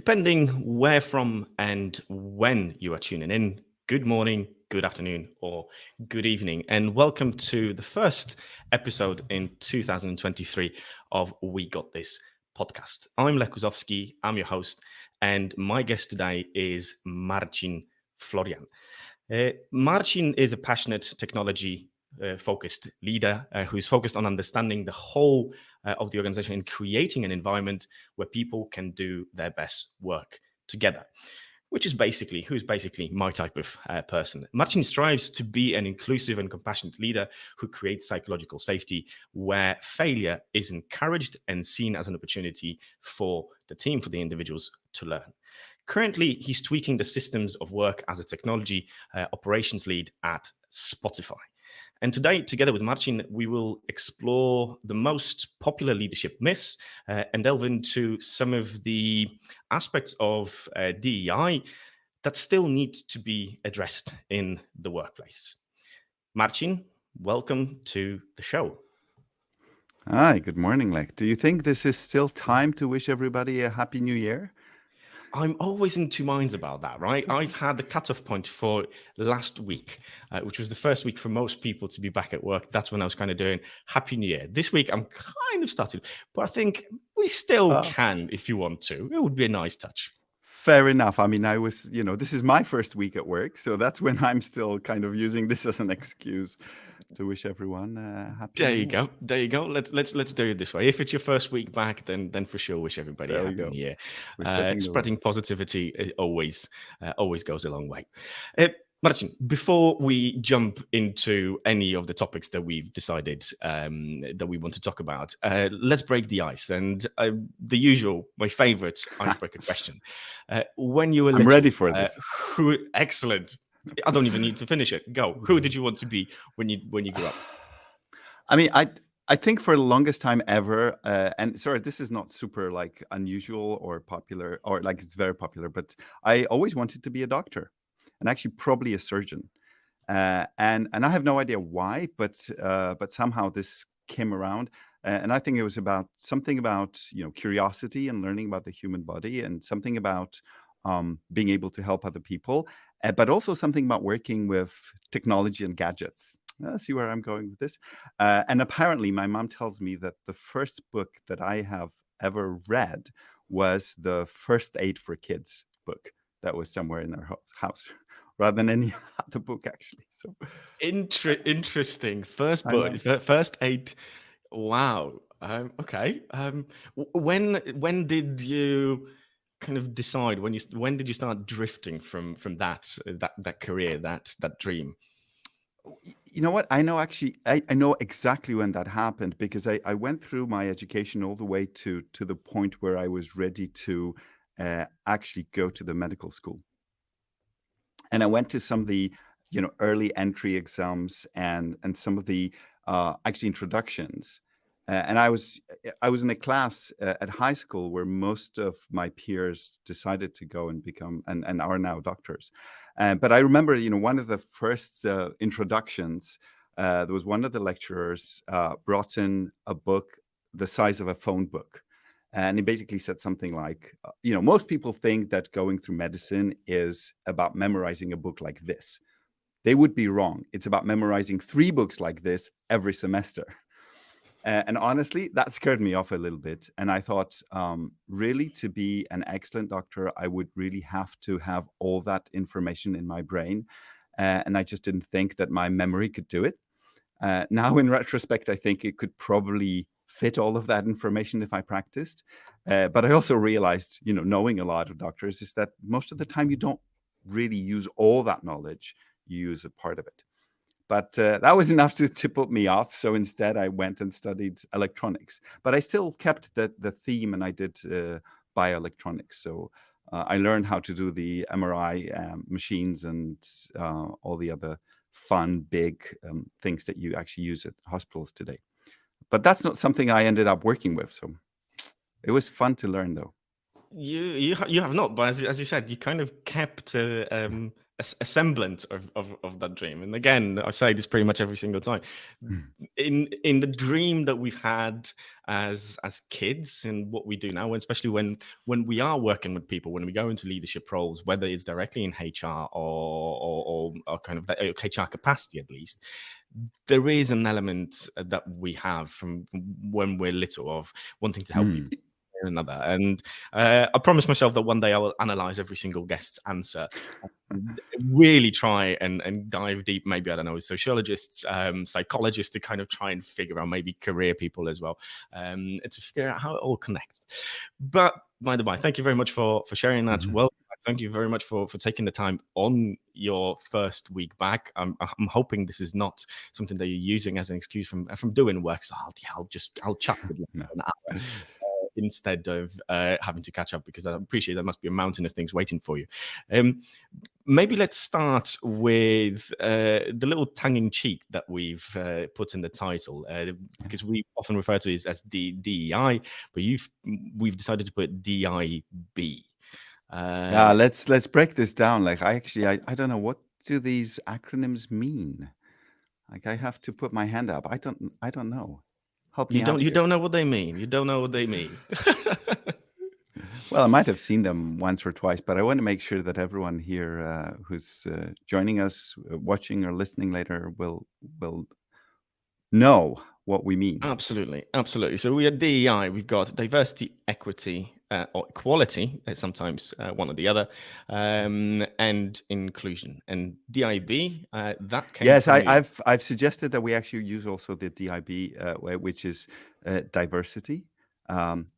Depending where from and when you are tuning in, good morning, good afternoon, or good evening, and welcome to the first episode in 2023 of We Got This podcast. I'm Lech Kuzowski, I'm your host, and my guest today is Marcin Floryan. Marcin is a passionate technology focused leader who's focused on understanding the whole of the organization and creating an environment where people can do their best work together, who's basically my type of person. Marcin strives to be an inclusive and compassionate leader who creates psychological safety where failure is encouraged and seen as an opportunity for the team, for the individuals to learn. Currently, he's tweaking the systems of work as a technology operations lead at Spotify. And today, together with Marcin, we will explore the most popular leadership myths and delve into some of the aspects of DEI that still need to be addressed in the workplace. Marcin, welcome to the show. Hi, good morning, Lech. Do you think this is still time to wish everybody a happy new year? I'm always in two minds about that, right? I've had the cutoff point for last week, which was the first week for most people to be back at work. That's when I was kind of doing Happy New Year. This week, I'm kind of started, but I think we still can if you want to. It would be a nice touch. Fair enough. I mean, this is my first week at work, so that's when I'm still kind of using this as an excuse to wish everyone happy. There you go. There you go. Let's do it this way. If it's your first week back, then for sure wish everybody a happy new year. Spreading positivity always goes a long way. Marcin, before we jump into any of the topics that we've decided that we want to talk about, let's break the ice. And the usual, my favorite icebreaker question. When you were I'm ready for this. Excellent. I don't even need to finish it. Go. Who did you want to be when you grew up? I mean, I think for the longest time ever, and sorry, this is not super like unusual or popular, or like it's very popular, but I always wanted to be a doctor, and actually probably a surgeon. And I have no idea why, but somehow this came around, and I think it was about something about curiosity and learning about the human body, and something about being able to help other people, but also something about working with technology and gadgets. See where I'm going with this? And apparently, my mom tells me that the first book that I have ever read was the First Aid for Kids book that was somewhere in our house, rather than any other book, actually. So interesting. First book, First Aid. Wow. Okay. When did you kind of decide? When did you start drifting from that career, that dream? You know what? I know I know exactly when that happened, because I went through my education all the way to the point where I was ready to actually go to the medical school. And I went to some of the early entry exams and some of the actually introductions. And I was in a class at high school where most of my peers decided to go and become and are now doctors. But I remember, one of the first introductions, there was one of the lecturers brought in a book the size of a phone book. And he basically said something like, most people think that going through medicine is about memorizing a book like this. They would be wrong. It's about memorizing 3 books like this every semester. And honestly, that scared me off a little bit. And I thought, really, to be an excellent doctor, I would really have to have all that information in my brain. And I just didn't think that my memory could do it. Now, in retrospect, I think it could probably fit all of that information if I practiced. But I also realized, knowing a lot of doctors, is that most of the time you don't really use all that knowledge. You use a part of it. But that was enough to put me off. So instead, I went and studied electronics. But I still kept the theme, and I did bioelectronics. So I learned how to do the MRI machines and all the other fun, big things that you actually use at hospitals today. But that's not something I ended up working with. So it was fun to learn, though. You have not, but as you said, you kind of kept a semblance of that dream. And again, I say this pretty much every single time. Mm. In the dream that we've had as kids and what we do now, and especially when we are working with people, when we go into leadership roles, whether it's directly in HR or kind of that HR capacity at least, there is an element that we have from when we're little of wanting to help people Mm. one another. And I promised myself that one day I will analyze every single guest's answer, really try and dive deep, maybe, I don't know, with sociologists, psychologists, to kind of try and figure out, maybe career people as well, to figure out how it all connects. But by the by, thank you very much for sharing that. Mhm. Well, thank you very much for taking the time on your first week back. I'm hoping this is not something that you're using as an excuse from doing work. So I'll chat with you No. for an hour instead of having to catch up, because I appreciate there must be a mountain of things waiting for you. Maybe let's start with the little tongue-in-cheek that we've put in the title, because we often refer to it as DEI, but we've decided to put DIB. Yeah, let's break this down. Like I don't know, what do these acronyms mean? Like I have to put my hand up. I don't know. Help me out You here. don't know what they mean. You don't know what they mean. Well, I might have seen them once or twice, but I want to make sure that everyone here who's joining us, watching or listening later, will know what we mean. Absolutely, absolutely. So we are DEI. We've got diversity, equity, or equality. Sometimes one or the other, and inclusion. And DIB, that came Yes, from you. I've suggested that we actually use also the DIB, which is diversity,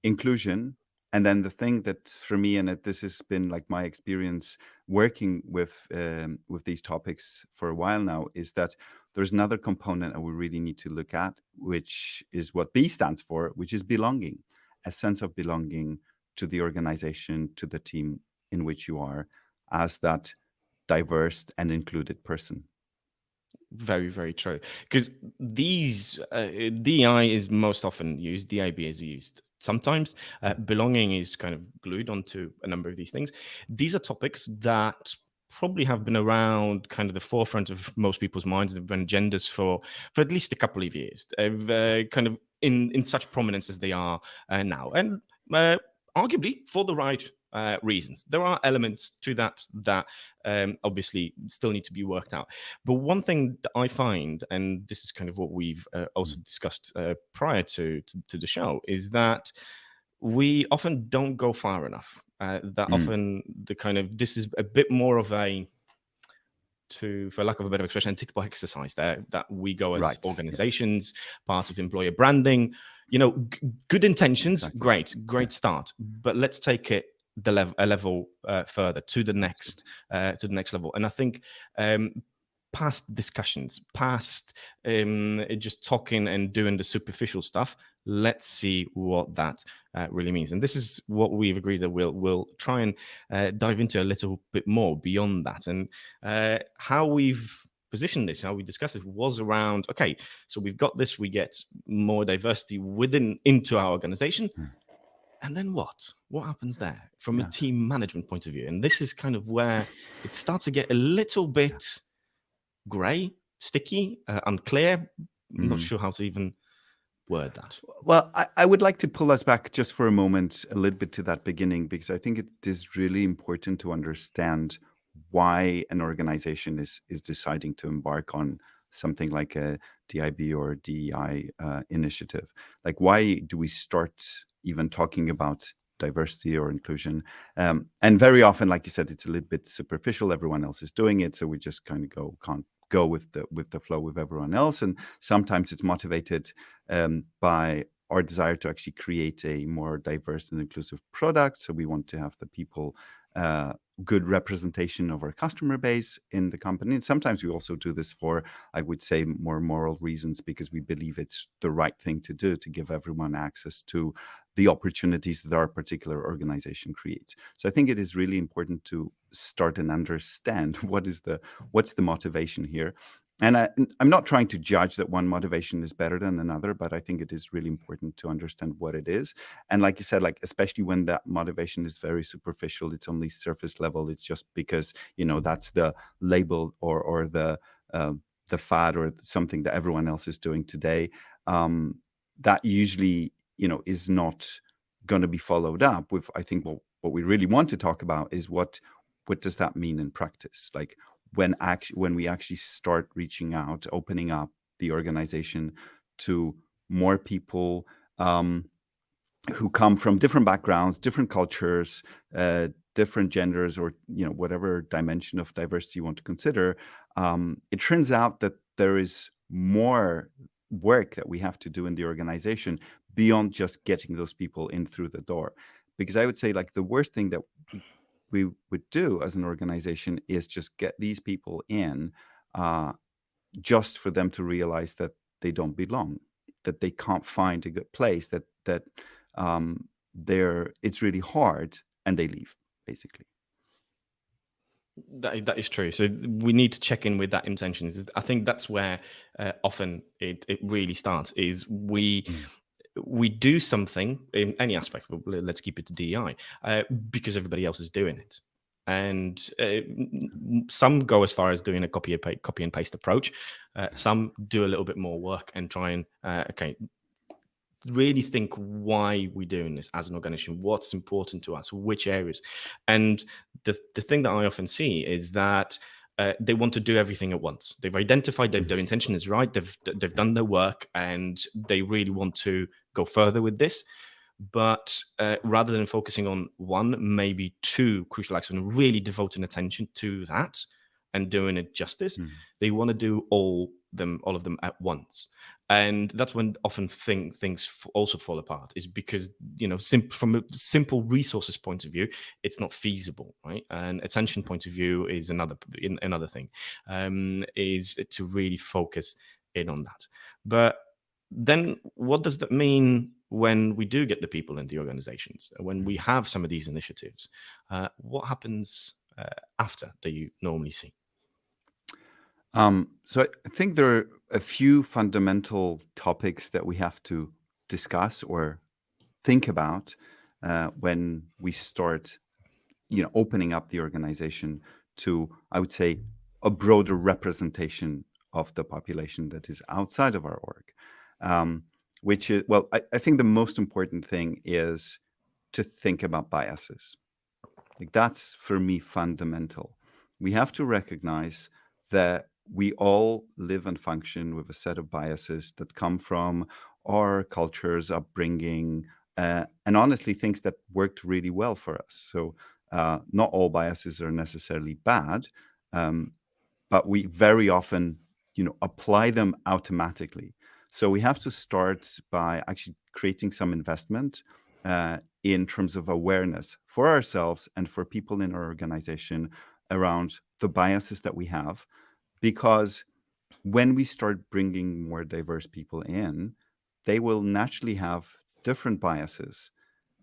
inclusion, and then the thing that for me, and this has been like my experience working with these topics for a while now, is that there's another component that we really need to look at, which is what B stands for, which is belonging, a sense of belonging to the organization, to the team in which you are, as that diverse and included person. Very, very true. Because these DI is most often used, DIB is used sometimes. Belonging is kind of glued onto a number of these things. These are topics that probably have been around kind of the forefront of most people's minds. They've been agendas for at least a couple of years. They've kind of in such prominence as they are now, and arguably for the right reasons. There are elements to that obviously still need to be worked out. But one thing that I find, and this is kind of what we've also discussed prior to the show, is that we often don't go far enough. That Mm. often the kind of this is a bit more of a, for lack of a better expression, a tick box exercise there, that we go as Right. Yes. organizations, part of employer branding. Good intentions, Exactly. great Yeah. start, but let's take it a level further to the Absolutely. next level. And I think past discussions, past just talking and doing the superficial stuff, let's see what that really means. And this is what we've agreed that we'll try and dive into a little bit more beyond that. And how we've positioned this, how we discussed it, was around, okay, so we've got this, we get more diversity into our organization. Mm. And then what happens there from a Yeah. team management point of view? And this is kind of where it starts to get a little bit gray, sticky, unclear. I'm not Mhm. sure how to even word that. Well, I would like to pull us back just for a moment, a little bit to that beginning, because I think it is really important to understand why an organization is deciding to embark on something like a DIB or DEI initiative. Like, why do we start even talking about diversity or inclusion? And very often, like you said, it's a little bit superficial. Everyone else is doing it, so we just kind of can't go with the flow with everyone else. And sometimes it's motivated by our desire to actually create a more diverse and inclusive product. So we want to have the people good representation of our customer base in the company. And sometimes we also do this for, I would say, more moral reasons, because we believe it's the right thing to do to give everyone access to the opportunities that our particular organization creates. So I think it is really important to start and understand what's the motivation here. And I'm not trying to judge that one motivation is better than another, but I think it is really important to understand what it is. And like you said, like especially when that motivation is very superficial, it's only surface level. It's just because that's the label or the fad or something that everyone else is doing today. That usually is not going to be followed up with. I think what we really want to talk about is what does that mean in practice, like when we actually start reaching out, opening up the organization to more people who come from different backgrounds, different cultures, different genders, or whatever dimension of diversity you want to consider. It turns out that there is more work that we have to do in the organization beyond just getting those people in through the door. Because I would say, like, the worst thing that we would do as an organization is just get these people in just for them to realize that they don't belong, that they can't find a good place, that it's really hard, and they leave, basically. That is true. So we need to check in with that intention. I think that's where often it really starts. Is we do something in any aspect. Let's keep it to DEI because everybody else is doing it. And some go as far as doing a copy and paste approach. Some do a little bit more work and try and really think why we're doing this as an organization, what's important to us, which areas. And the thing that I often see is that they want to do everything at once. They've identified that their intention is right. They've done their work, and they really want to go further with this. But rather than focusing on one, maybe two crucial actions, and really devoting attention to that and doing it justice, they want to do all of them at once. And that's when often things also fall apart, is because from a simple resources point of view, it's not feasible, right? And attention point of view is another thing, is to really focus in on that. But then what does that mean when we do get the people in the organizations, when we have some of these initiatives? What happens after that you normally see? So I think there are a few fundamental topics that we have to discuss or think about when we start, opening up the organization to, I would say, a broader representation of the population that is outside of our org. Which is, well, I think the most important thing is to think about biases. Like, that's, for me, fundamental. We have to recognize that we all live and function with a set of biases that come from our cultures, upbringing, and honestly, things that worked really well for us. So not all biases are necessarily bad, but we very often, apply them automatically. So we have to start by actually creating some investment in terms of awareness for ourselves and for people in our organization around the biases that we have. Because when we start bringing more diverse people in, they will naturally have different biases.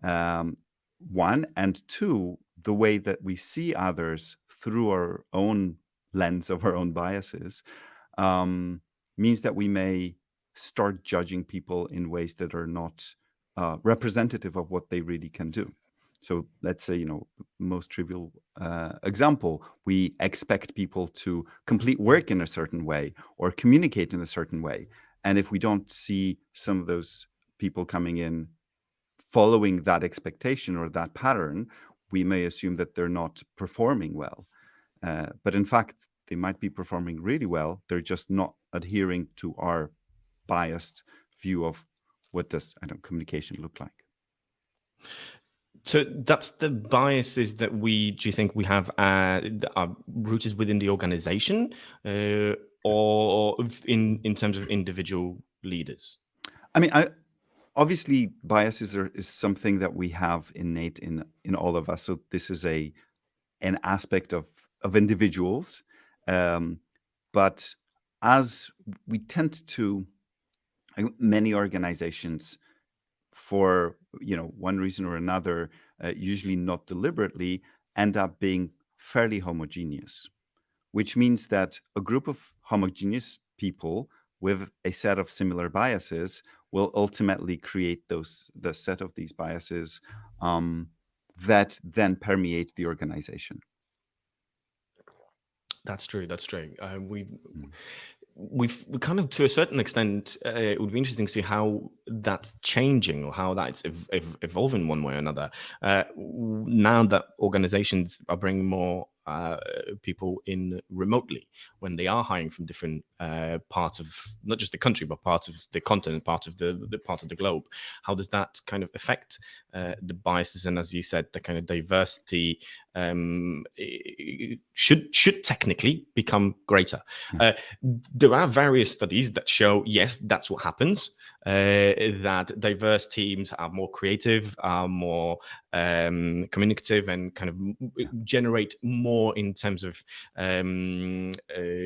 One, and two, the way that we see others through our own lens of our own biases means that we may start judging people in ways that are not representative of what they really can do. So let's say, most trivial example, we expect people to complete work in a certain way or communicate in a certain way. And if we don't see some of those people coming in following that expectation or that pattern, we may assume that they're not performing well. But in fact, they might be performing really well. They're just not adhering to our biased view of what does communication look like. So that's the biases that do you think we have that are rooted within the organization, or in terms of individual leaders? I mean, obviously biases is something that we have innate in all of us. So this is an aspect of individuals, but as we tend to, many organizations, for one reason or another, usually not deliberately, end up being fairly homogeneous, which means that a group of homogeneous people with a set of similar biases will ultimately create the set of these biases that then permeate the organization. That's true. That's true. Mm. We kind of, to a certain extent, it would be interesting to see how that's changing or how that's evolving one way or another. Now that organizations are bringing more people in remotely, when they are hiring from different parts of not just the country but part of the continent, part of the part of the globe, how does that kind of affect the biases and, as you said, the kind of diversity should technically become greater? Yeah. There are various studies that show, yes, that's what happens. That diverse teams are more creative, are more communicative, and kind of generate more in terms of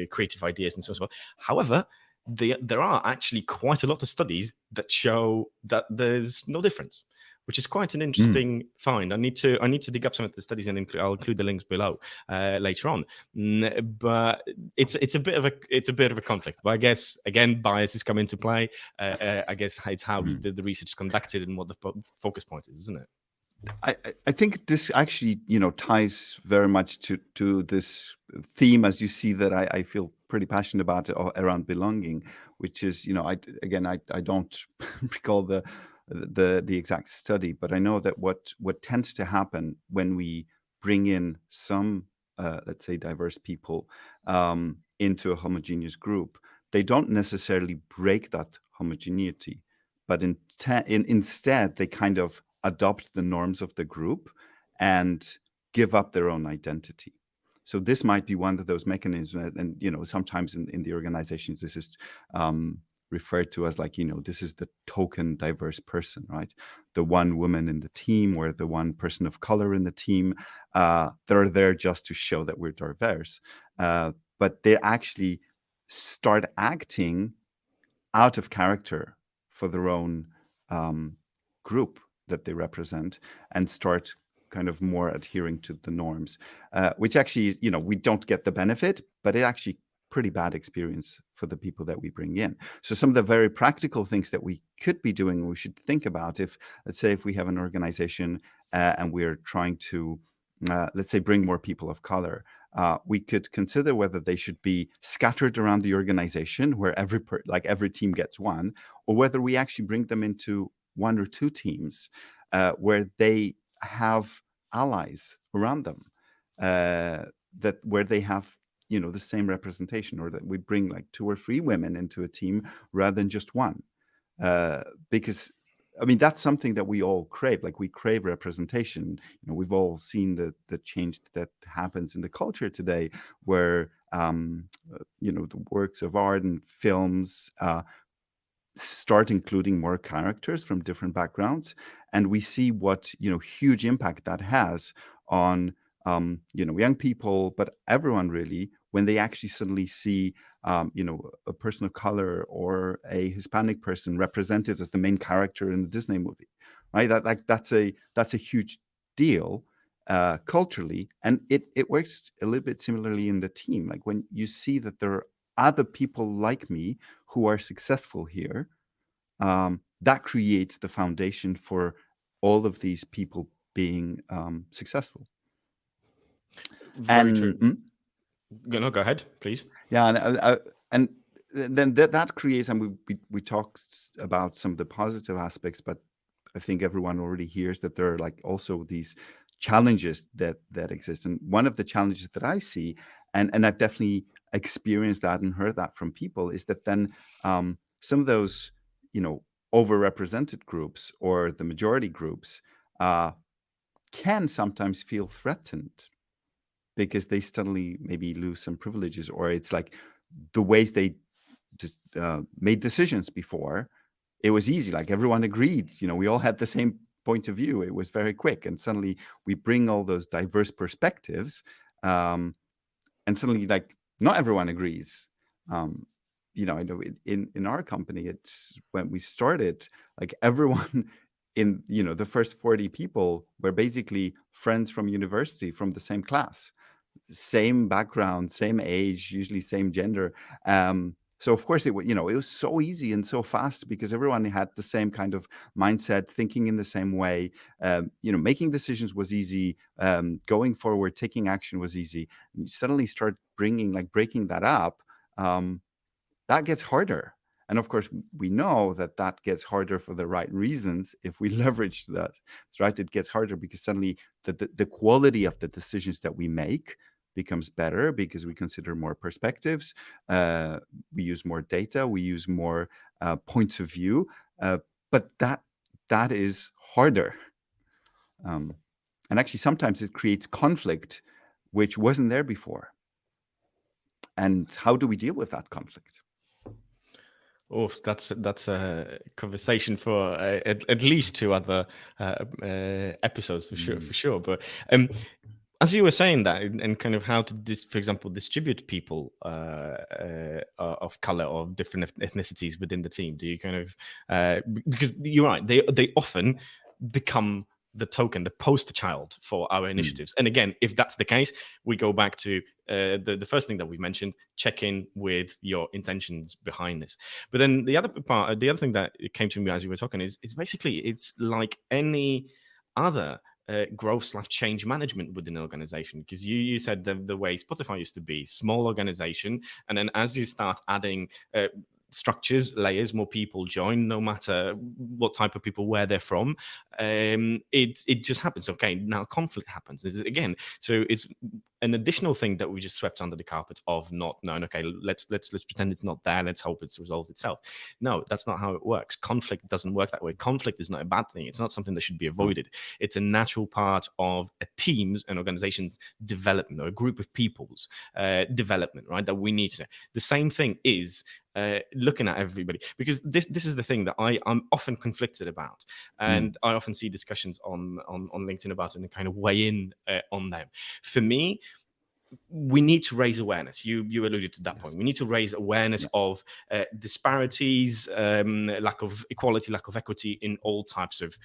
creative ideas and so on. However, there are actually quite a lot of studies that show that there's no difference, which is quite an interesting find. I need to dig up some of the studies and I'll include the links below later on. But it's a bit of a conflict. But I guess again, biases come into play. I guess it's how the research is conducted and what the focus point is, isn't it? I think this actually, ties very much to this theme, as you see, that I feel pretty passionate about around belonging, which is, I don't recall the exact study, but I know that what tends to happen when we bring in some, let's say, diverse people into a homogeneous group, they don't necessarily break that homogeneity, but instead they kind of adopt the norms of the group and give up their own identity. So this might be one of those mechanisms, and sometimes in the organizations this is referred to as like, this is the token diverse person, right? The one woman in the team or the one person of color in the team. They're there just to show that we're diverse, but they actually start acting out of character for their own group that they represent and start kind of more adhering to the norms, which actually, we don't get the benefit, but it actually pretty bad experience for the people that we bring in. So some of the very practical things that we could be doing, we should think about, if, let's say, if we have an organization and we're trying to, let's say, bring more people of color, we could consider whether they should be scattered around the organization where every team gets one, or whether we actually bring them into one or two teams where they have allies around them, where they have the same representation, or that we bring like 2 or 3 women into a team rather than just one, because I mean, that's something that we all crave. Like, we crave representation. We've all seen the change that happens in the culture today, where the works of art and films start including more characters from different backgrounds, and we see what huge impact that has on young people, but everyone really, when they actually suddenly see a person of color or a Hispanic person represented as the main character in the Disney movie, right? That's a huge deal culturally, and it works a little bit similarly in the team. Like, when you see that there are other people like me who are successful here, that creates the foundation for all of these people being successful. Very true. And No, go ahead, please. yeah, and then that creates, and we talked about some of the positive aspects, but I think everyone already hears that there are like also these challenges that exist. And one of the challenges that I see, and I've definitely experienced that and heard that from people, is that then some of those overrepresented groups or the majority groups can sometimes feel threatened because they suddenly maybe lose some privileges, or it's like the ways they just made decisions before. It was easy, like everyone agreed, we all had the same point of view. It was very quick, and suddenly we bring all those diverse perspectives, and suddenly, like, not everyone agrees. I know in our company, it's when we started, like, everyone in the first 40 people were basically friends from university, from the same class. same background, same age, usually same gender. So of course it was so easy and so fast because everyone had the same kind of mindset, thinking in the same way. Making decisions was easy. Going forward, taking action was easy. And you suddenly start breaking that up. That gets harder. And of course, we know that gets harder for the right reasons if we leverage that. That's right. It gets harder because suddenly the quality of the decisions that we make becomes better because we consider more perspectives. We use more data. We use more points of view. But that is harder. And actually, sometimes it creates conflict, which wasn't there before. And how do we deal with that conflict? Oh, that's a conversation for at least two other episodes for sure. But as you were saying that, and kind of how to, for example, distribute people of color or different ethnicities within the team. Do you kind of because you're right, they often become the token, the poster child for our initiatives. And again, if that's the case, we go back to the first thing that we mentioned: check in with your intentions behind this. But then the other part, the other thing that came to me as you were talking is basically it's like any other growth/change management within an organization, because you said the way Spotify used to be, small organization, and then as you start adding structures, layers, more people join, no matter what type of people, where they're from, it just happens. Okay, now conflict happens again. So it's an additional thing that we just swept under the carpet of not known. Okay, let's pretend it's not there. Let's hope it's resolved itself. No, that's not how it works. Conflict doesn't work that way. Conflict is not a bad thing. It's not something that should be avoided. It's a natural part of a team's and organization's development, or a group of people's development, right? That we need to know. The same thing is looking at everybody, because this is the thing that I'm often conflicted about, and I often see discussions on LinkedIn about it and kind of weigh in on them. For me, we need to raise awareness. You alluded to that point. We need to raise awareness of disparities, lack of equality, lack of equity in all types of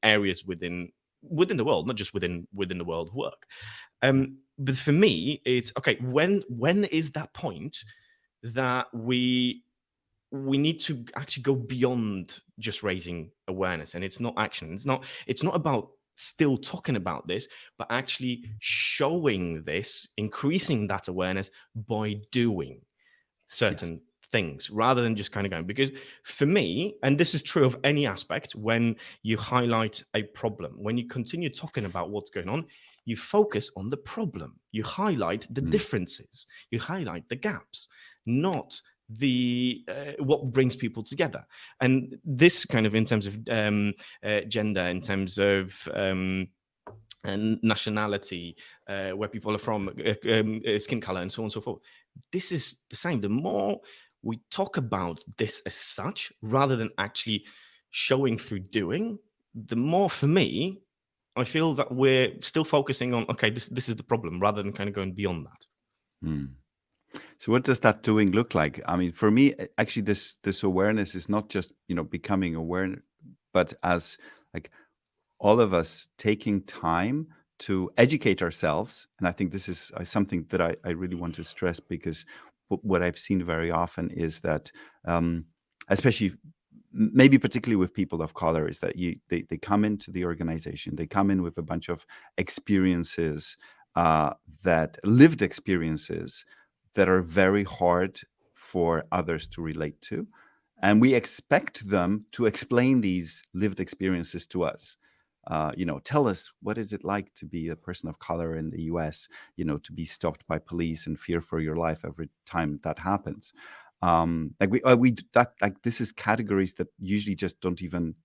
areas within the world, not just within the world of work. But for me, it's okay. When is that point that we need to actually go beyond just raising awareness? And it's not action. It's not about still talking about this, but actually showing this, increasing that awareness by doing certain things rather than just kind of going. Because for me, and this is true of any aspect, when you highlight a problem, when you continue talking about what's going on, you focus on the problem, you highlight the differences, you highlight the gaps, not the what brings people together. And this kind of, in terms of gender, in terms of and nationality, where people are from, skin color, and so on and so forth. This is the same. The more we talk about this as such, rather than actually showing through doing, the more, for me, I feel that we're still focusing on, okay, this is the problem, rather than kind of going beyond that. So what does that doing look like? I mean, for me, actually, this awareness is not just becoming aware, but as like all of us taking time to educate ourselves. And I think this is something that I really want to stress, because what I've seen very often is that, especially maybe particularly with people of color, is that they come into the organization, they come in with a bunch of experiences, that lived experiences that are very hard for others to relate to. And we expect them to explain these lived experiences to us. Tell us, what is it like to be a person of color in the US, to be stopped by police and fear for your life every time that happens. This is categories that usually just don't even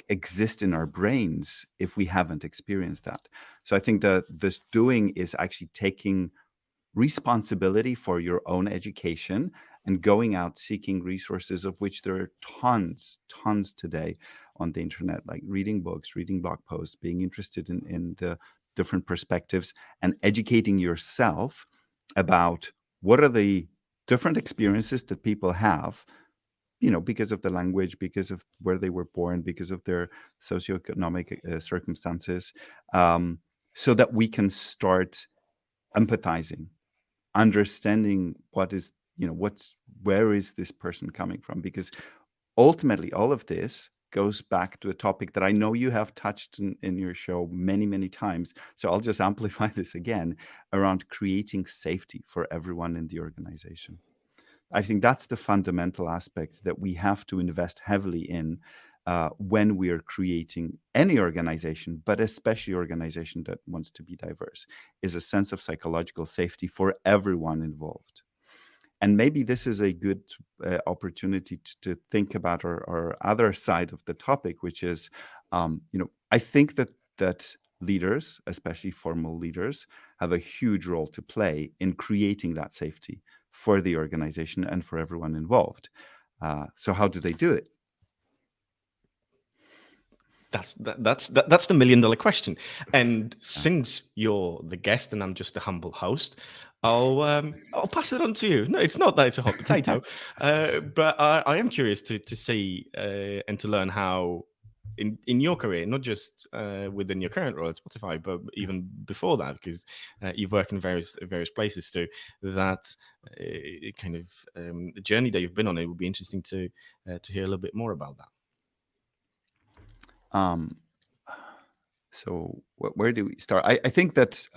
exist in our brains if we haven't experienced that. So I think that this doing is actually taking responsibility for your own education and going out seeking resources, of which there are tons today on the internet, like reading books, reading blog posts, being interested in the different perspectives, and educating yourself about what are the different experiences that people have, because of the language, because of where they were born, because of their socioeconomic circumstances. so that we can start empathizing, understanding what is, where is this person coming from? Because ultimately, all of this goes back to a topic that I know you have touched in your show many, many times. So I'll just amplify this again around creating safety for everyone in the organization. I think that's the fundamental aspect that we have to invest heavily in when we are creating any organization, but especially organization that wants to be diverse, is a sense of psychological safety for everyone involved. And maybe this is a good opportunity to think about our other side of the topic, which is, I think that leaders, especially formal leaders, have a huge role to play in creating that safety for the organization and for everyone involved. So how do they do it? That's the $1 million question. And since you're the guest and I'm just the humble host, I'll pass it on to you. No, it's not that it's a hot potato, but I am curious to see and to learn how in your career, not just within your current role at Spotify, but even before that, because you've worked in various places too. That kind of journey that you've been on, it would be interesting to hear a little bit more about that. So where do we start? I think that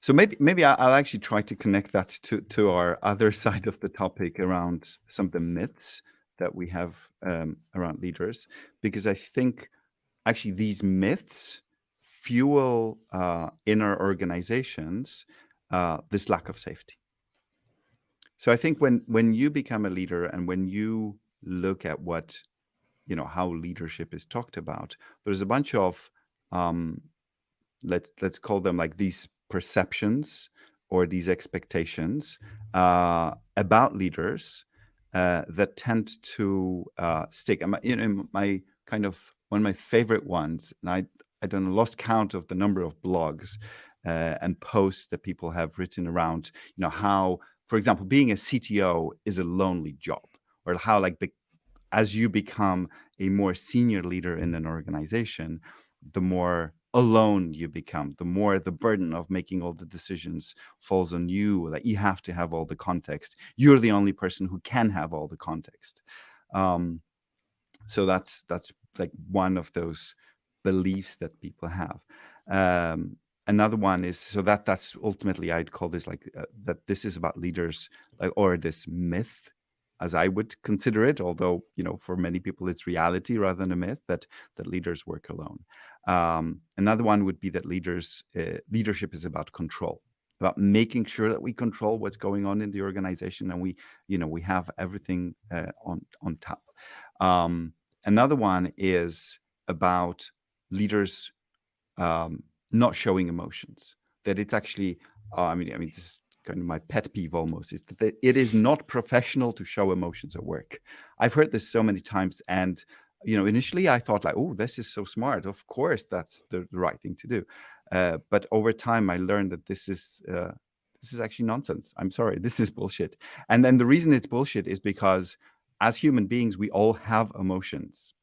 so maybe I'll actually try to connect that to our other side of the topic around some of the myths that we have around leaders, because I think actually these myths fuel in our organizations this lack of safety. So I think when you become a leader and when you look at what how leadership is talked about, there's a bunch of let's call them like these perceptions or these expectations about leaders that tend to stick. And my kind of one of my favorite ones, and I don't know, lost count of the number of blogs and posts that people have written around, how, for example, being a CTO is a lonely job, or how as you become a more senior leader in an organization, the more alone you become, the more the burden of making all the decisions falls on you, that you have to have all the context. You're the only person who can have all the context. So that's like one of those beliefs that people have. Another one is, so that's ultimately, I'd call this like that this is about leaders, like, or this myth, as I would consider it, although for many people it's reality rather than a myth, that leaders work alone. Another one would be that leadership is about control, about making sure that we control what's going on in the organization, and we have everything on top. Another one is about leaders not showing emotions. That it's actually, I mean, this is kind of my pet peeve almost, is that it is not professional to show emotions at work. I've heard this so many times, and initially I thought like, oh, this is so smart. Of course, that's the right thing to do. But over time, I learned that this is actually nonsense. I'm sorry, this is bullshit. And then the reason it's bullshit is because as human beings, we all have emotions.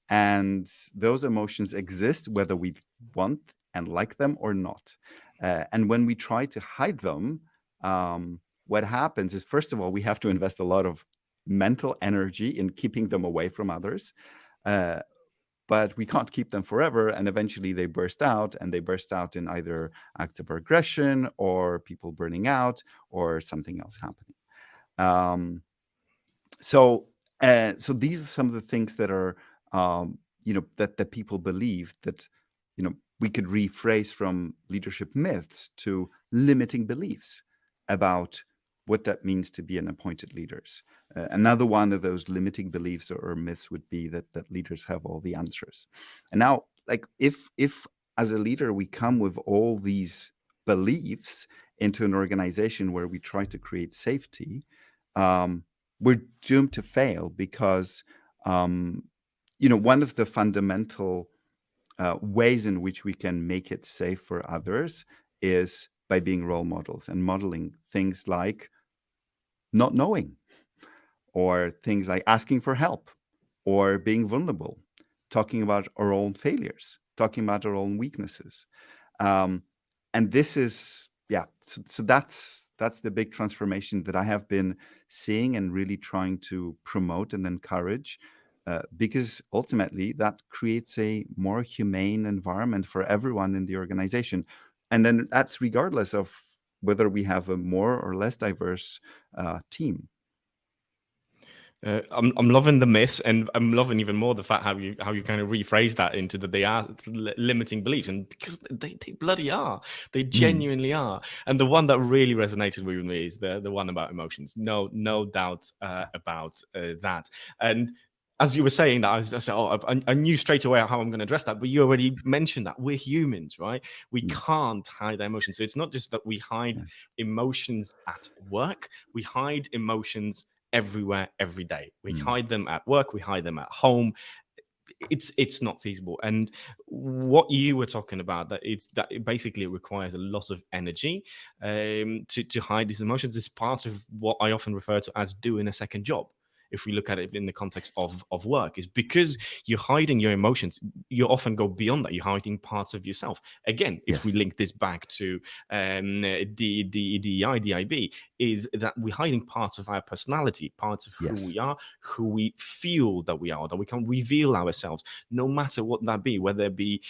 And those emotions exist whether we want and like them or not. And when we try to hide them, what happens is, first of all, we have to invest a lot of mental energy in keeping them away from others. But we can't keep them forever, and eventually they burst out, and they burst out in either acts of aggression or people burning out or something else happening. So these are some of the things that are, that people believe, that, we could rephrase from leadership myths to limiting beliefs about what that means to be an appointed leaders. Another one of those limiting beliefs or myths would be that leaders have all the answers. And now, like, if as a leader we come with all these beliefs into an organization where we try to create safety, we're doomed to fail, because one of the fundamental ways in which we can make it safe for others is by being role models and modeling things like not knowing, or things like asking for help, or being vulnerable, talking about our own failures. talking about our own weaknesses. Um, and this is, yeah, so that's the big transformation that I have been seeing and really trying to promote and encourage, because ultimately that creates a more humane environment for everyone in the organization. And then that's regardless of whether we have a more or less diverse team. I'm loving the myths, and I'm loving even more the fact how you kind of rephrase that into that they are limiting beliefs, and because they bloody are, they Mm. genuinely are. And the one that really resonated with me is the one about emotions. No doubt about that. And as you were saying that, I said, oh, I knew straight away how I'm going to address that, but you already mentioned that we're humans, right? We Yes. can't hide our emotions. So it's not just that we hide Yes. emotions at work; we hide emotions everywhere, every day. We Mm. hide them at work, we hide them at home. It's not feasible. And what you were talking about, that it basically requires a lot of energy to hide these emotions, is part of what I often refer to as doing a second job. If we look at it in the context of work, is because you're hiding your emotions, you often go beyond that. You're hiding parts of yourself. Again, if we Yes. link this back to DEI, DIB, is that we're hiding parts of our personality, parts of who Yes. we are, who we feel that we are, that we can reveal ourselves, no matter what that be, whether it be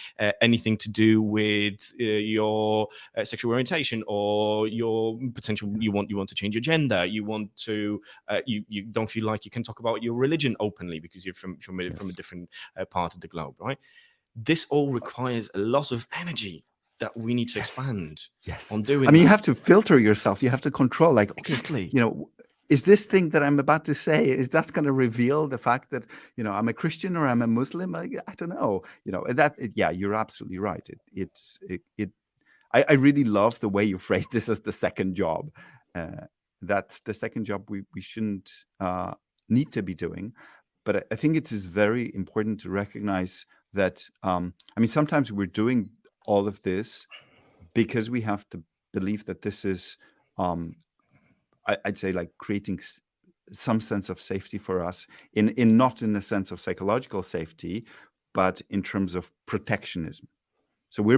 anything to do with your sexual orientation, or your potential, you want to change your gender, you want to you don't feel like you can talk about your religion openly because you're from a Yes. different part of the globe, right? This all requires a lot of energy that we need to Yes. expand Yes. on I doing mean, you that. have to filter yourself. You have to control, like, okay, Exactly. is this thing that I'm about to say, is that going to reveal the fact that, I'm a Christian or I'm a Muslim? I don't know. Yeah, you're absolutely right. I really love the way you phrased this as the second job. That's the second job we shouldn't need to be doing. But I think it is very important to recognize that, I mean, sometimes we're doing all of this because we have to believe that this is, I'd say, like creating some sense of safety for us, in not in a sense of psychological safety, but in terms of protectionism. So we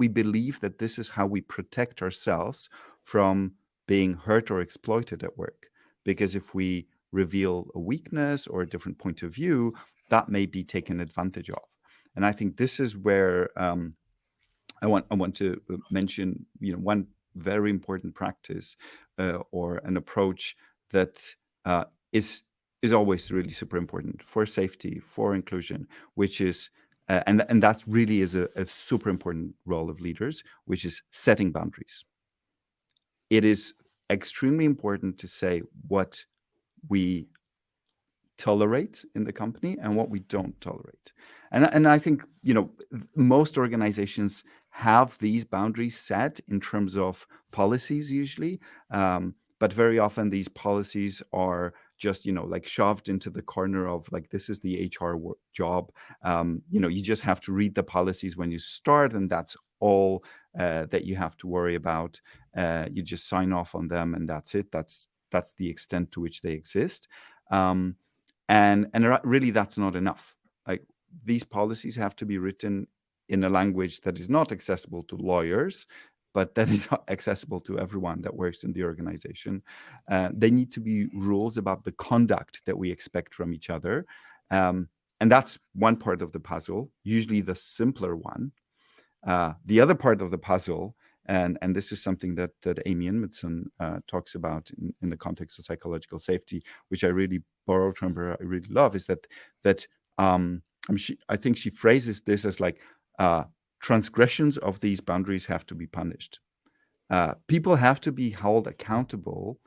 believe that this is how we protect ourselves from being hurt or exploited at work. Because if we reveal a weakness or a different point of view, that may be taken advantage of. And I think this is where, I want to mention, one very important practice, or an approach that uh, is is always really super important for safety, for inclusion, which is, and that really is a super important role of leaders, which is setting boundaries. It is extremely important to say what we tolerate in the company and what we don't tolerate. And I think, most organizations have these boundaries set in terms of policies usually. But very often these policies are just, like shoved into the corner of, like, this is the HR job. You just have to read the policies when you start, and that's all that you have to worry about. You just sign off on them, and that's it. That's the extent to which they exist. Um, and really, that's not enough. Like, these policies have to be written in a language that is not accessible to lawyers, but that is accessible to everyone that works in the organization. They need to be rules about the conduct that we expect from each other. And that's one part of the puzzle, usually the simpler one. The other part of the puzzle, and this is something that Amy Edmondson talks about in the context of psychological safety, which I really borrowed from her, I really love, is that I think she phrases this as like, transgressions of these boundaries have to be punished. People have to be held accountable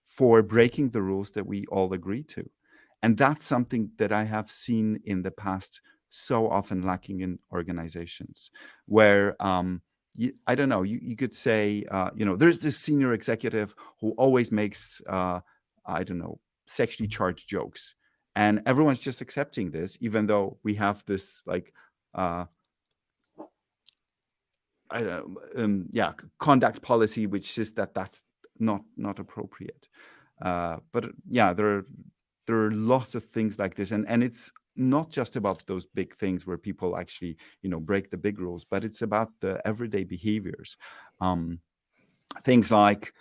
for breaking the rules that we all agree to. And that's something that I have seen in the past so often lacking in organizations, where, I don't know, you could say, there's this senior executive who always makes, I don't know, sexually charged jokes. And everyone's just accepting this, even though we have this, like, I don't know, conduct policy, which says that that's not appropriate. But yeah, there are lots of things like this, and it's not just about those big things where people actually, break the big rules, but it's about the everyday behaviors. Things like,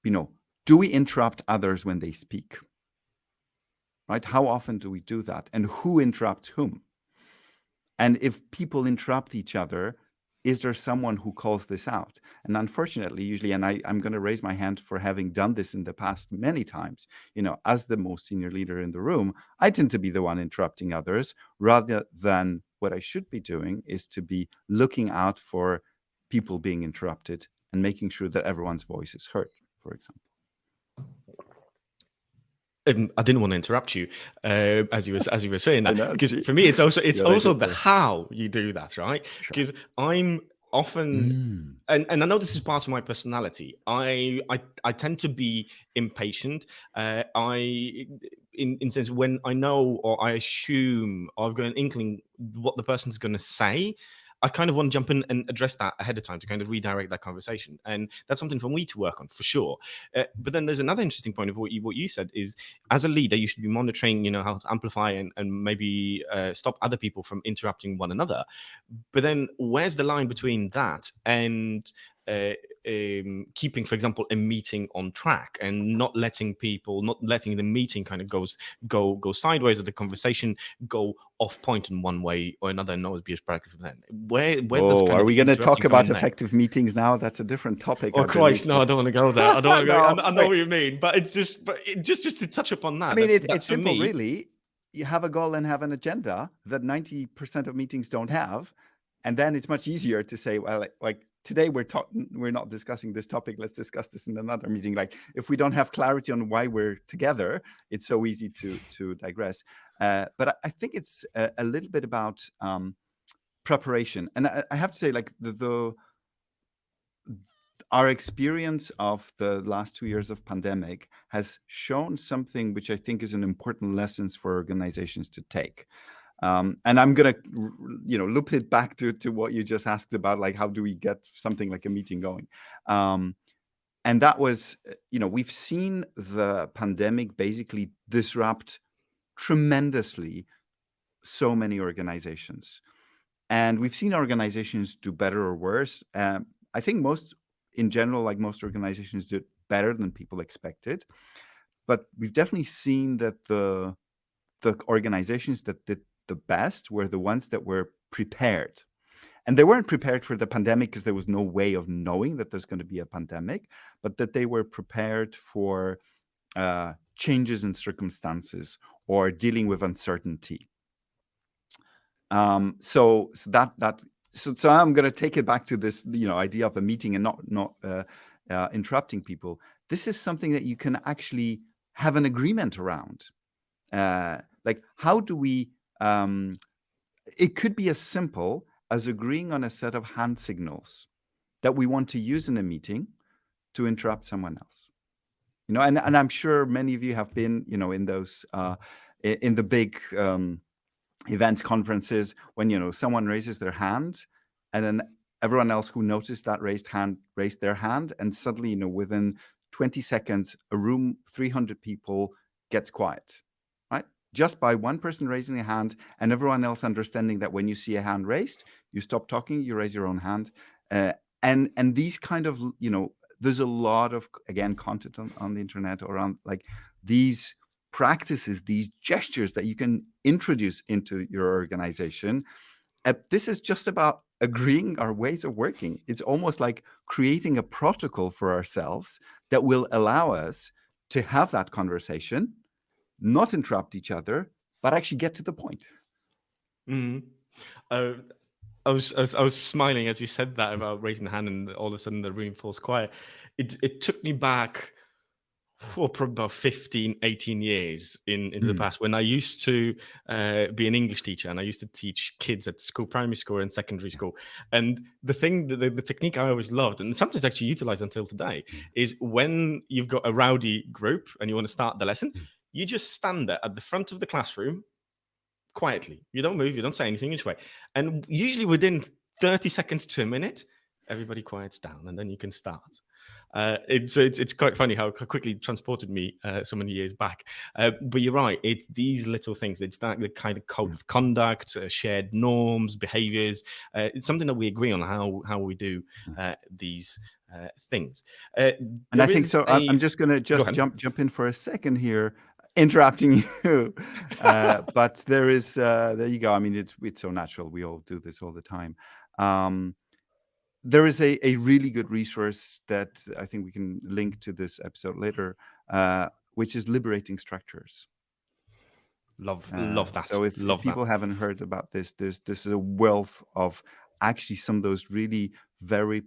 do we interrupt others when they speak? Right? How often do we do that? And who interrupts whom? And if people interrupt each other, is there someone who calls this out? And unfortunately, usually, and I'm going to raise my hand for having done this in the past many times, as the most senior leader in the room, I tend to be the one interrupting others rather than what I should be doing is to be looking out for people being interrupted and making sure that everyone's voice is heard, for example. I didn't want to interrupt you as you were saying that, know, because see? for me it's also Good the there. how you do that, right? Sure. Because I'm often and I know this is part of my personality. I tend to be impatient. In sense, when I know or I assume or I've got an inkling what the person's going to say, I kind of want to jump in and address that ahead of time to kind of redirect that conversation, and that's something for me to work on for sure. But then there's another interesting point of what you said is, as a leader, you should be monitoring, how to amplify and maybe stop other people from interrupting one another. But then, where's the line between that and keeping, for example, a meeting on track and not letting the meeting kind of go sideways, or the conversation go off point in one way or another, and not be as productive then? Where does kind are of we the going to talk interrupting come about in there? effective meetings now? That's a different topic. Oh I Christ, believe. no, I don't want to go there. I don't want to go. No, I know wait. what you mean, but it's just to touch upon that. I mean, That's it's for simple, me. really. You have a goal and have an agenda that 90% of meetings don't have, and then it's much easier to say, well, like today we're not discussing this topic. Let's discuss this in another meeting. Like if we don't have clarity on why we're together, it's so easy to digress. But I think it's a little bit about preparation, and I have to say, like our experience of the last 2 years of pandemic has shown something which I think is an important lessons for organizations to take. And I'm going to, loop it back to what you just asked about, like, how do we get something like a meeting going? And that was, we've seen the pandemic basically disrupt tremendously so many organizations. And we've seen organizations do better or worse. I think in general, like most organizations did better than people expected. But we've definitely seen that the organizations that did the best were the ones that were prepared. And they weren't prepared for the pandemic because there was no way of knowing that there's going to be a pandemic, but that they were prepared for changes in circumstances or dealing with uncertainty. So I'm going to take it back to this, idea of a meeting and not interrupting people. This is something that you can actually have an agreement around. Like, how do we? It could be as simple as agreeing on a set of hand signals that we want to use in a meeting to interrupt someone else. And I'm sure many of you have been, in those in the big events, conferences, when someone raises their hand, and then everyone else who noticed that raised their hand, and suddenly within 20 seconds a room 300 people gets quiet, right? Just by one person raising a hand and everyone else understanding that when you see a hand raised, you stop talking, you raise your own hand, and these kind of there's a lot of, again, content on the internet around like these practices, these gestures that you can introduce into your organization. This is just about agreeing our ways of working. It's almost like creating a protocol for ourselves that will allow us to have that conversation, not interrupt each other, but actually get to the point. Mm-hmm. I was smiling as you said that about raising the hand, and all of a sudden the room falls quiet. It took me back for probably about 15, 18 years into the past, when I used to be an English teacher, and I used to teach kids at school, primary school and secondary school. And the thing, the technique I always loved, and sometimes actually utilized until today, is when you've got a rowdy group and you want to start the lesson, you just stand there at the front of the classroom quietly. You don't move, you don't say anything each way. And usually within 30 seconds to a minute, everybody quiets down, and then you can start. It's quite funny how quickly it transported me so many years back. But you're right. It's these little things. It's that the kind of code of conduct, shared norms, behaviors. It's something that we agree on how we do these things. And I There think is so. I'm just going to Go ahead. jump in for a second here, interrupting you. But there you go. I mean, it's so natural. We all do this all the time. There is a really good resource that I think we can link to this episode later, which is Liberating Structures. Love that. So if people haven't heard about this, there's a wealth of actually some of those really very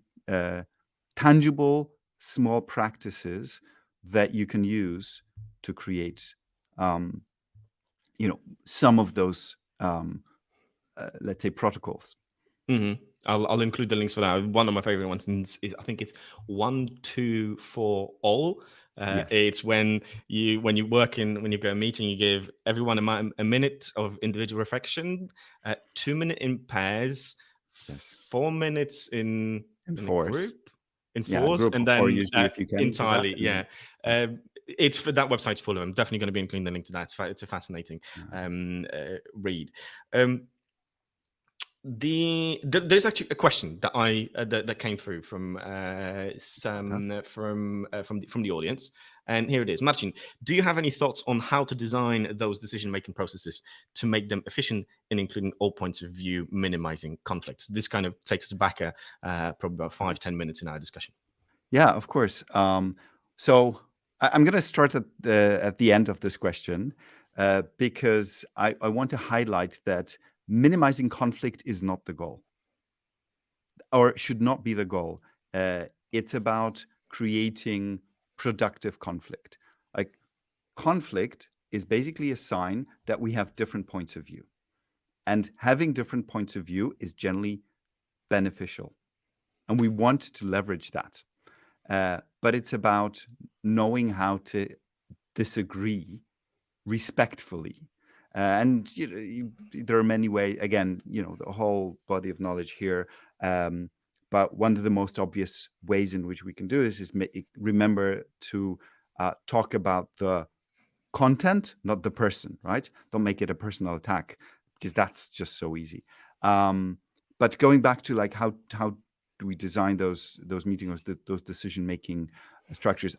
tangible small practices that you can use to create, some of those, let's say, protocols. Mm-hmm. I'll include the links for that. One of my favorite ones is I think it's 1, 2, 4 all. Yes. It's when you go a meeting, you give everyone a minute of individual reflection, 2 minutes in pairs, Yes. 4 minutes in a group, in fours, group and of then 4 usually if you can entirely. for that, It's for that website's full of them. I'm definitely going to be including the link to that. It's a fascinating read. There's actually a question that that came through from Sam from the audience, and here it is. Marcin, do you have any thoughts on how to design those decision-making processes to make them efficient in including all points of view, minimizing conflicts? This kind of takes us back probably about 5-10 minutes in our discussion. Yeah, of course. So I'm going to start at the end of this question because I want to highlight that minimizing conflict is not the goal, or should not be the goal. It's about creating productive conflict. Like, conflict is basically a sign that we have different points of view, and having different points of view is generally beneficial, and we want to leverage that. But it's about knowing how to disagree respectfully. And there are many ways, again, the whole body of knowledge here. But one of the most obvious ways in which we can do this is remember to talk about the content, not the person, right? Don't make it a personal attack, because that's just so easy. But going back to like how do we design those meetings, those decision-making structures?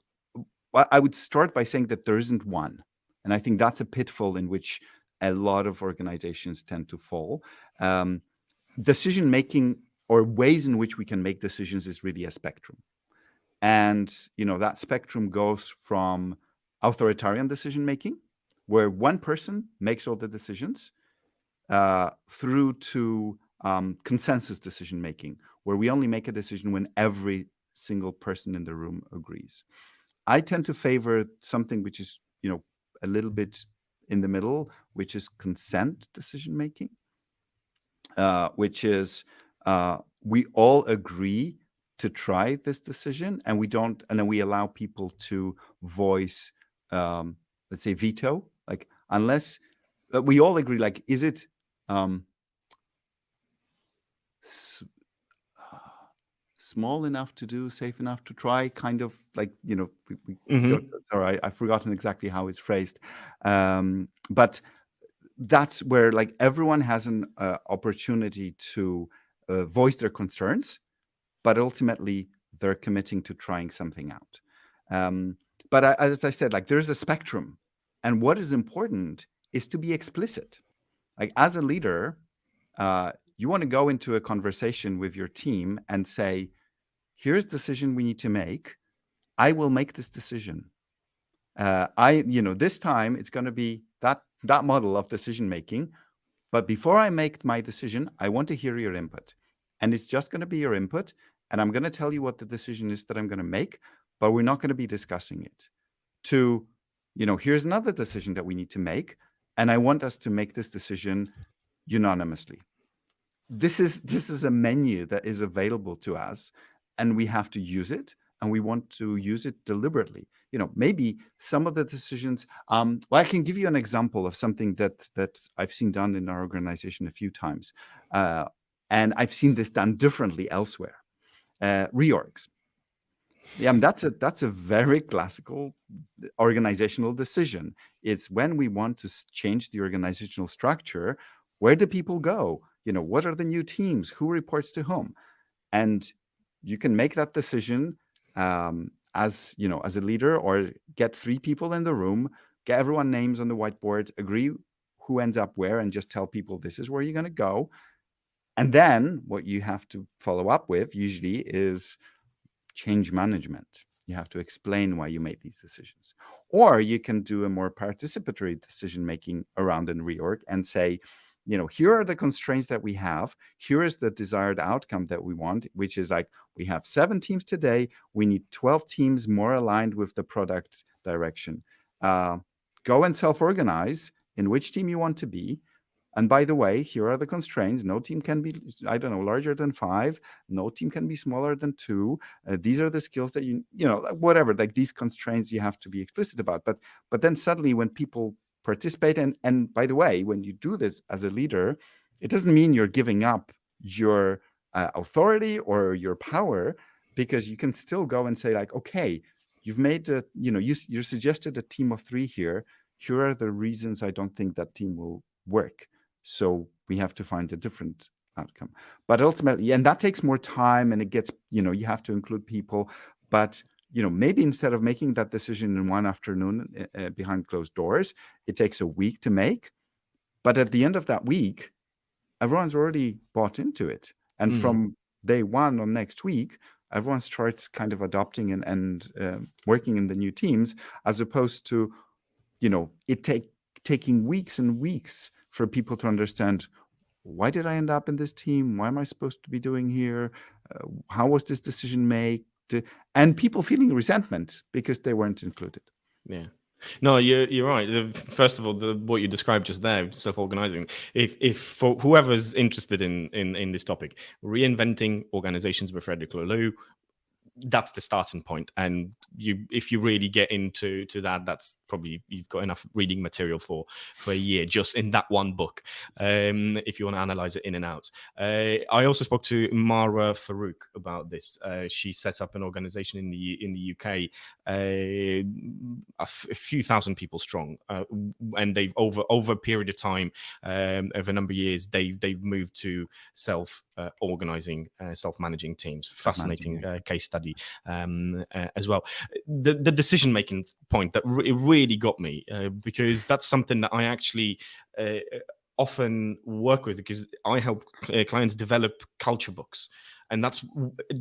Well, I would start by saying that there isn't one. And I think that's a pitfall in which a lot of organizations tend to fall. Decision-making, or ways in which we can make decisions, is really a spectrum. And, that spectrum goes from authoritarian decision-making, where one person makes all the decisions, through to consensus decision-making, where we only make a decision when every single person in the room agrees. I tend to favor something which is, a little bit in the middle, which is consent decision-making, which is we all agree to try this decision, and then we allow people to voice, let's say, veto. Like, unless we all agree, like, is it small enough to do, safe enough to try, kind of like, sorry, I've forgotten exactly how it's phrased. But that's where, like, everyone has an opportunity to voice their concerns, but ultimately they're committing to trying something out. But as I said, like, there's a spectrum, and what is important is to be explicit. Like, as a leader, you want to go into a conversation with your team and say, here's the decision we need to make. I will make this decision. This time it's going to be that model of decision making. But before I make my decision, I want to hear your input. And it's just going to be your input. And I'm going to tell you what the decision is that I'm going to make, but we're not going to be discussing it. Here's another decision that we need to make, and I want us to make this decision unanimously. This is a menu that is available to us, and we have to use it, and we want to use it deliberately. Maybe some of the decisions, I can give you an example of something that I've seen done in our organization a few times. And I've seen this done differently elsewhere. reorgs. Yeah, and that's a very classical organizational decision. It's when we want to change the organizational structure, where do people go? What are the new teams? Who reports to whom? And you can make that decision as a leader, or get 3 people in the room, get everyone names on the whiteboard, agree who ends up where, and just tell people this is where you're going to go. And then what you have to follow up with usually is change management. You have to explain why you made these decisions. Or you can do a more participatory decision making around a reorg and say, here are the constraints that we have. Here is the desired outcome that we want, which is like, we have 7 teams today. We need 12 teams more aligned with the product direction. Go and self-organize in which team you want to be. And by the way, here are the constraints. No team can be, larger than 5. No team can be smaller than 2. These are the skills that whatever, like these constraints you have to be explicit about. But then suddenly when people participate, and by the way, when you do this as a leader, it doesn't mean you're giving up your authority or your power, because you can still go and say like, okay, you've made you suggested a team of 3 here. Here are the reasons I don't think that team will work. So we have to find a different outcome. But ultimately, and that takes more time, and it gets, you have to include people. But, maybe instead of making that decision in one afternoon behind closed doors, it takes a week to make. But at the end of that week, everyone's already bought into it. And from day one on next week, everyone starts kind of adopting and working in the new teams, as opposed to, it taking weeks and weeks for people to understand, why did I end up in this team? Why am I supposed to be doing here? How was this decision made? And people feeling resentment because they weren't included. Yeah. No, you're right. First of all, what you described just there, self-organizing. If for whoever's interested in this topic, reinventing organizations with Frederick Laloux, that's the starting point. And if you really get into that, that's probably, you've got enough reading material for a year just in that one book, if you want to analyze it in and out. I also spoke to Mara Farouk about this. She set up an organization in the UK, a few thousand people strong, and they've over a period of time, over a number of years, they've moved to organizing, self-managing teams. Fascinating case study as well. The decision-making point that it really got me, because that's something that I actually often work with, because I help clients develop culture books. And that's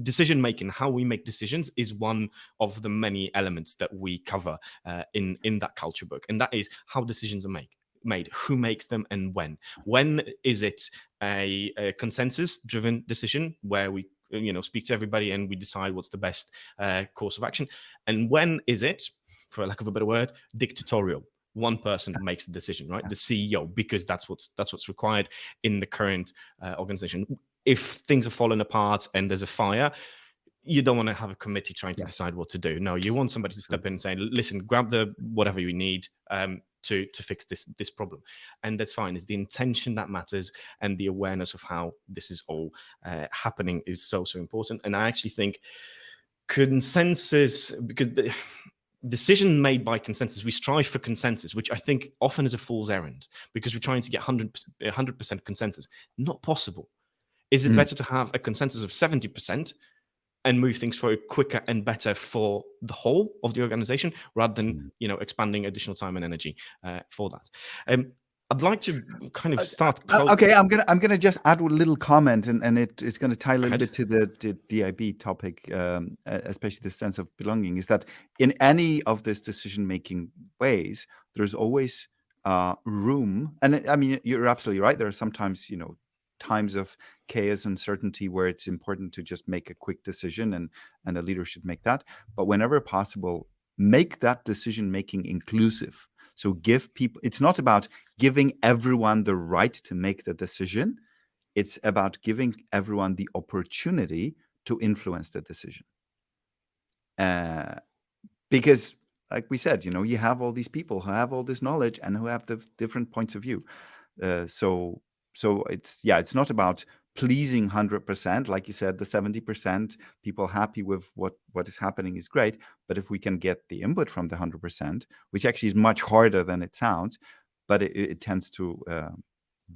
decision making. How we make decisions is one of the many elements that we cover in that culture book, and that is how decisions are made, who makes them, and when. When is it a consensus driven decision where we speak to everybody and we decide what's the best course of action, and when is it, for lack of a better word, dictatorial? One person makes the decision, right? The CEO, because that's what's required in the current organization. If things are falling apart and there's a fire, you don't want to have a committee trying to decide what to do. No, you want somebody to step in and say, listen, grab the whatever you need to fix this problem. And that's fine. It's the intention that matters, and the awareness of how this is all happening is so important. And I actually think consensus, because the decision made by consensus, we strive for consensus, which I think often is a fool's errand, because we're trying to get 100% consensus. Not possible. Is it better to have a consensus of 70% and move things forward quicker and better for the whole of the organization, rather than expanding additional time and energy for that? I'd like to kind of start. Okay, I'm gonna just add a little comment, and it's going to tie a little bit to the DIB topic, especially the sense of belonging. Is that in any of this decision-making ways, there's always room, and I mean, you're absolutely right. There are sometimes times of chaos and uncertainty where it's important to just make a quick decision, and a leader should make that. But whenever possible, make that decision making inclusive. So give people, it's not about giving everyone the right to make the decision. It's about giving everyone the opportunity to influence the decision. Because like we said, you have all these people who have all this knowledge and who have the different points of view. So it's not about pleasing 100%, like you said, the 70% people happy with what is happening is great. But if we can get the input from the 100%, which actually is much harder than it sounds, but it tends to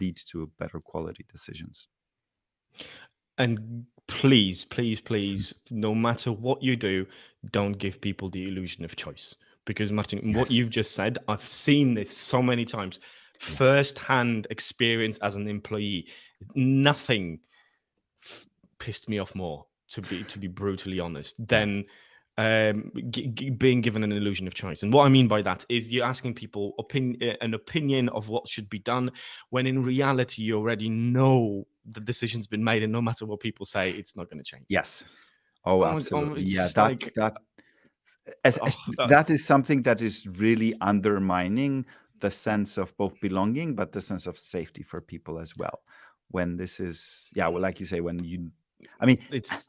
lead to better quality decisions. And please, please, please, no matter what you do, don't give people the illusion of choice. Because Martin, what Yes. you've just said, I've seen this so many times. Yeah. First-hand experience as an employee. Nothing pissed me off more, to be brutally honest, Yeah. than being given an illusion of choice. And what I mean by that is you're asking people an opinion of what should be done, when in reality you already know the decision's been made, and no matter what people say, it's not going to change. Yes. Oh, absolutely. It's Yeah. just like, That is something that is really undermining the sense of both belonging, but the sense of safety for people as well. When this is, yeah, well, like you say, I mean, it's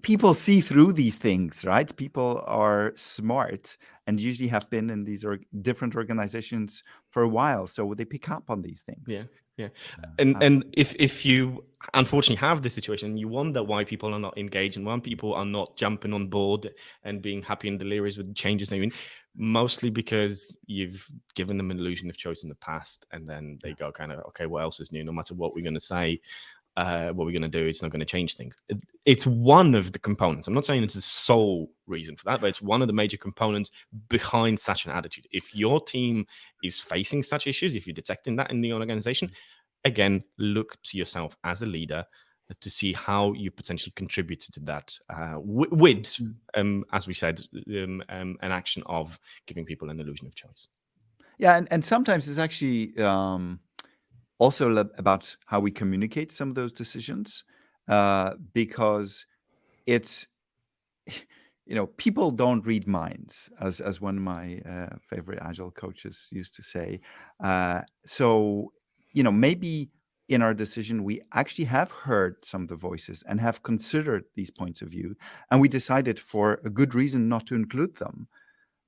people see through these things, right? People are smart and usually have been in these different organizations for a while, so they pick up on these yeah, things. yeah. Uh, And if you unfortunately have this situation, and you wonder why people are not engaged and why people are not jumping on board and being happy and delirious with the changes they mean, mostly because you've given them an illusion of choice in the past, and then they go kind of, okay, what else is new? No matter what we're going to say, what we're going to do, it's not going to change things. It's one of the components. I'm not saying it's the sole reason for that, but it's one of the major components behind such an attitude. If your team is facing such issues, if you're detecting that in the organization, again, look to yourself as a leader to see how you potentially contributed to that with, as we said, an action of giving people an illusion of choice. Yeah, and sometimes it's actually also about how we communicate some of those decisions, because it's people don't read minds, as one of my favorite agile coaches used to say. So maybe in our decision we actually have heard some of the voices and have considered these points of view, and we decided for a good reason not to include them.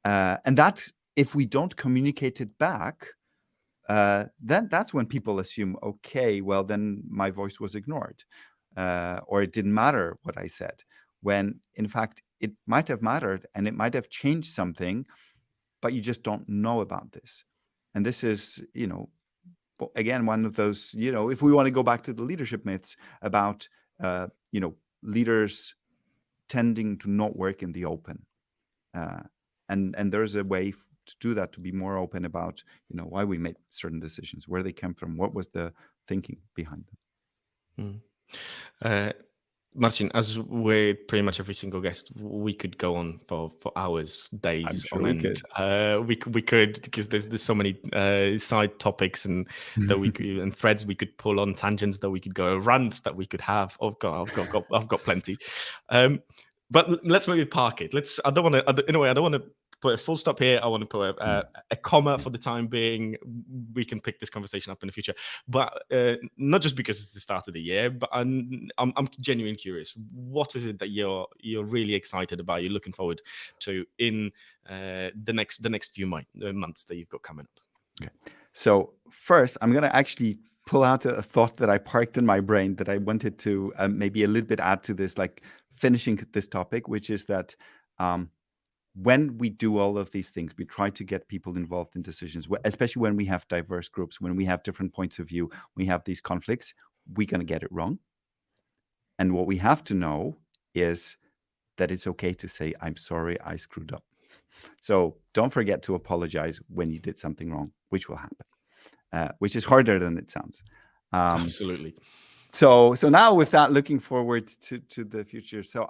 And that, if we don't communicate it back, then that's when people assume, okay, well, then my voice was ignored, or it didn't matter what I said, when in fact it might have mattered and it might have changed something, but you just don't know about this. And this is, again, one of those, if we want to go back to the leadership myths about, leaders tending to not work in the open. And there's a way to do that, to be more open about why we made certain decisions, where they came from, what was the thinking behind them. Marcin, as with pretty much every single guest, we could go on for hours, I'm days sure on we end. could. We could, because there's so many side topics and that we could, and threads we could pull on, tangents that we could go, rants that we could have. I've got plenty. But let's maybe park it. I don't want to. In a way, I don't want to put a full stop here. I want to put a comma for the time being. We can pick this conversation up in the future, but not just because it's the start of the year, but I'm genuinely curious. What is it that you're really excited about? You're looking forward to in the next few months that you've got coming up? Okay. So first, I'm going to actually pull out a thought that I parked in my brain that I wanted to maybe a little bit add to this, like finishing this topic, which is that when we do all of these things, we try to get people involved in decisions, especially when we have diverse groups, when we have different points of view, we have these conflicts, we're going to get it wrong. And what we have to know is that it's okay to say, I'm sorry, I screwed up. So don't forget to apologize when you did something wrong, which will happen, which is harder than it sounds. Absolutely. So now with that, looking forward to the future. So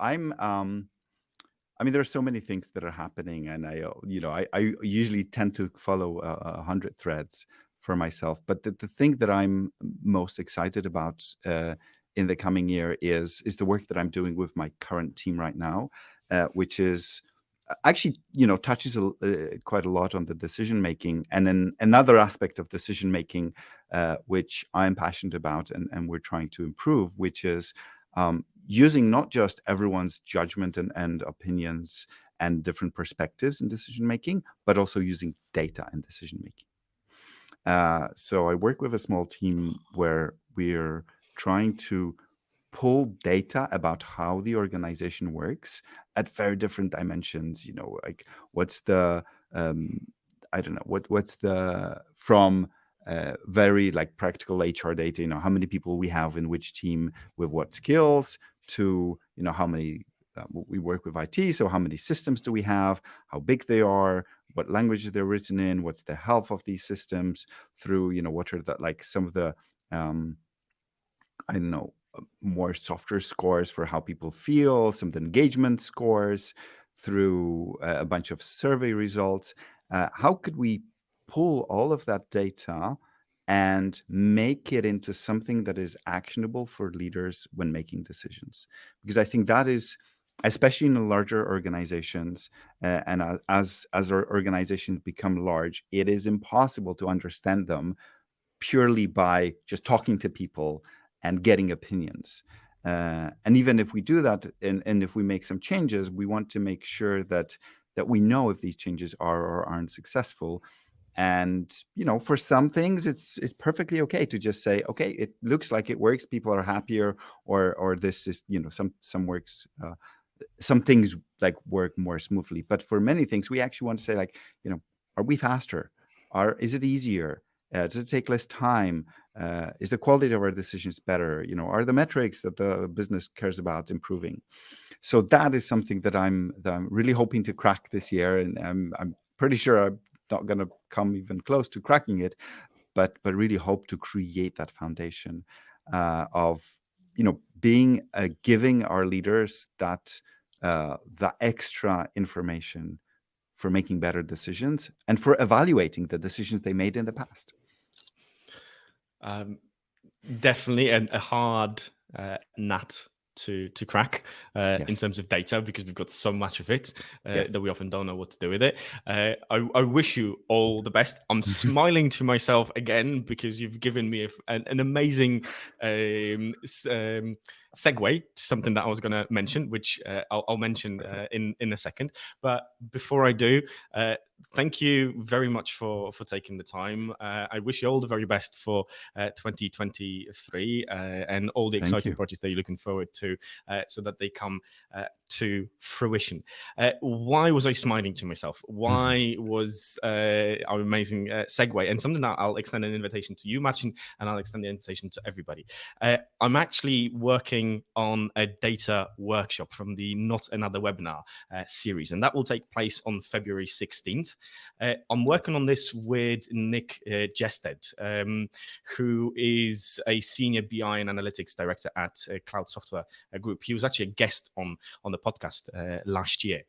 I mean, there are so many things that are happening, and I usually tend to follow 100 threads for myself. But the thing that I'm most excited about in the coming year is the work that I'm doing with my current team right now, which is actually touches quite a lot on the decision making, and then another aspect of decision making, which I'm passionate about, and we're trying to improve, which is using not just everyone's judgment and opinions and different perspectives in decision making, but also using data in decision making. So I work with a small team where we're trying to pull data about how the organization works at very different dimensions. Like what's the I don't know what's the from very like practical HR data. How many people we have in which team with what skills, to how many we work with IT. So how many systems do we have? How big they are? What languages they're written in? What's the health of these systems? Through what are the like some of the I don't know, more softer scores for how people feel, some of the engagement scores through a bunch of survey results. How could we pull all of that data and make it into something that is actionable for leaders when making decisions? Because I think that is, especially in the larger organizations, and as our organizations become large, it is impossible to understand them purely by just talking to people and getting opinions. And even if we do that, and if we make some changes, we want to make sure that we know if these changes are or aren't successful. And for some things, it's perfectly okay to just say, okay, it looks like it works. People are happier, or this is some works. Some things like work more smoothly, but for many things, we actually want to say like, are we faster? Is it easier? Does it take less time? Is the quality of our decisions better? Are the metrics that the business cares about improving? So that is something that I'm really hoping to crack this year, and I'm pretty sure I'm not going to come even close to cracking it, but really hope to create that foundation of being giving our leaders that the extra information for making better decisions and for evaluating the decisions they made in the past. Definitely a hard nut to crack in Yes. terms of data, because we've got so much of it Yes. that we often don't know what to do with it. I wish you all the best. I'm smiling to myself again because you've given me an amazing segue to something that I was going to mention, which I'll mention in a second. But before I do, thank you very much for taking the time. I wish you all the very best for 2023 and all the exciting projects that you're looking forward to, so that they come to fruition. Why was I smiling to myself? Why was our amazing segue, and something that I'll extend an invitation to you, Marcin, and I'll extend the invitation to everybody. I'm actually working on a data workshop from the Not Another Webinar series, and that will take place on February 16th. I'm working on this with Nick Jested, who is a senior BI and analytics director at Cloud Software Group. He was actually a guest on the podcast last year.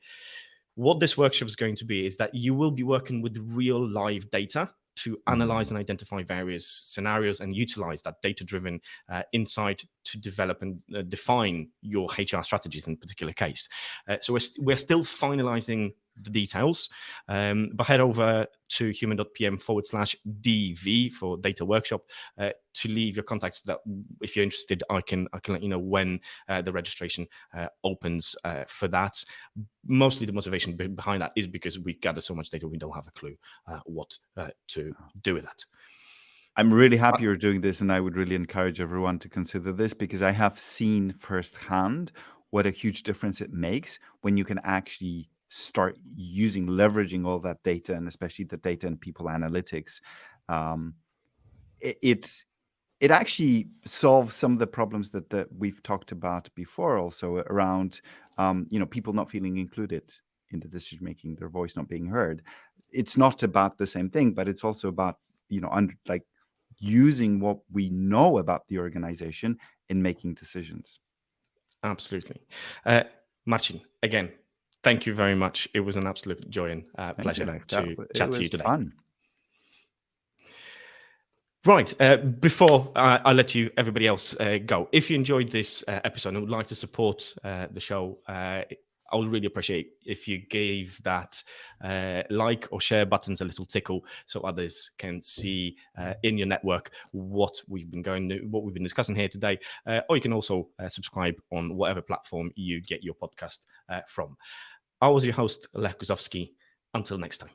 What this workshop is going to be is that you will be working with real live data to analyze and identify various scenarios and utilize that data-driven insight to develop and define your HR strategies in a particular case. So we're still finalizing the details, but head over to human.pm/DV for data workshop to leave your contacts, that if you're interested, I can let you know when the registration opens for that. Mostly the motivation behind that is because we gather so much data, we don't have a clue what to do with that. I'm really happy you're doing this, and I would really encourage everyone to consider this, because I have seen firsthand what a huge difference it makes when you can actually start leveraging all that data, and especially the data and people analytics. It actually solves some of the problems that we've talked about before, also around people not feeling included in the decision making, their voice not being heard. It's not about the same thing, but it's also about using what we know about the organization in making decisions. Absolutely. Marcin, again, thank you very much. It was an absolute joy and pleasure to chat to you today. Fun. Right, before I let everybody else go, if you enjoyed this episode and would like to support the show, I would really appreciate if you gave that like or share buttons a little tickle, so others can see in your network what we've been discussing here today. Or you can also subscribe on whatever platform you get your podcast from. I was your host, Lech Guzowski. Until next time.